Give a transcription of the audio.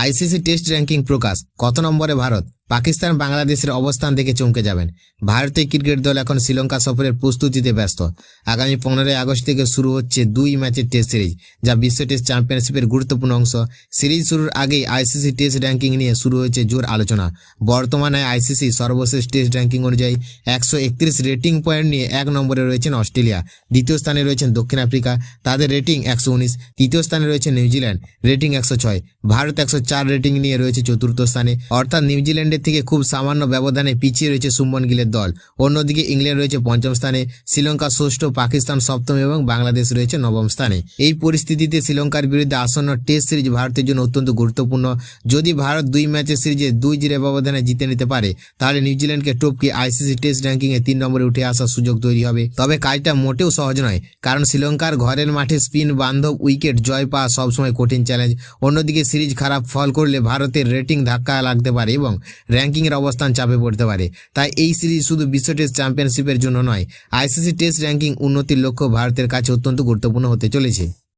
ICC test ranking প্রকাশ। কত নম্বরে ভারত? পাকিস্তান বাংলাদেশের অবস্থান দেখে চমকে যাবেন। ভারতীয় ক্রিকেট দল এখন শ্রীলঙ্কা সফরের প্রস্তুতিতে ব্যস্ত। আগামী 15 আগস্ট থেকে শুরু হচ্ছে 2 ম্যাচের টেস্ট সিরিজ, যা বিশ্ব টেস্ট চ্যাম্পিয়নশিপের গুরুত্বপূর্ণ অংশ। সিরিজ শুরুর আগেই আইসিসি টেস্ট র্যাঙ্কিং নিয়ে শুরু হয়েছে জোর আলোচনা। বর্তমানে আইসিসি সর্বশেষ টেস্ট র্যাঙ্কিং অনুযায়ী 131 রেটিং পয়েন্ট নিয়ে 1 নম্বরে রয়েছেন অস্ট্রেলিয়া, দ্বিতীয় স্থানে রয়েছেন দক্ষিণ আফ্রিকা, তাদের রেটিং 119, তৃতীয় স্থানে রয়েছে নিউজিল্যান্ড, রেটিং 106, ভারত 104 রেটিং নিয়ে রয়েছে চতুর্থ স্থানে, অর্থাৎ নিউজিল্যান্ডের থেকে খুব সামান্য ব্যবধানে পিছিয়ে রয়েছে শুভমন গিলের দল। অন্যদিকে ইংল্যান্ড রয়েছে পঞ্চম স্থানে, শ্রীলঙ্কা ষষ্ঠ, পাকিস্তান সপ্তম এবং বাংলাদেশ রয়েছে নবম স্থানে। এই পরিস্থিতিতে শ্রীলঙ্কার বিরুদ্ধে আসন্ন টেস্ট সিরিজ ভারতের জন্য অত্যন্ত গুরুত্বপূর্ণ। যদি ভারত 2 ম্যাচের সিরিজে 2-0 ব্যবধানে জিতে নিতে পারে, তাহলে নিউজিল্যান্ডকে টপকে আইসিসি টেস্ট র্যাঙ্কিংয়ে 3 নম্বরে উঠে আসার সুযোগ তৈরি হবে। তবে কাজটা মোটেও সহজ নয়, কারণ শ্রীলঙ্কার ঘরের মাঠে স্পিন বান্ধব উইকেট জয় পাওয়া সবসময় কঠিন চ্যালেঞ্জ। অন্যদিকে সিরিজ খারাপ ফল করলে ভারতের রেটিং ধাক্কা লাগতে পারে এবং র্যাঙ্কিংয়ের অবস্থান চাপে পড়তে পারে। তাই এই সিরিজ শুধু বিশ্ব টেস্ট চ্যাম্পিয়নশিপের জন্য নয়, আইসিসি টেস্ট র্যাঙ্কিং উন্নতির লক্ষ্য ভারতের কাছে অত্যন্ত গুরুত্বপূর্ণ হতে চলেছে।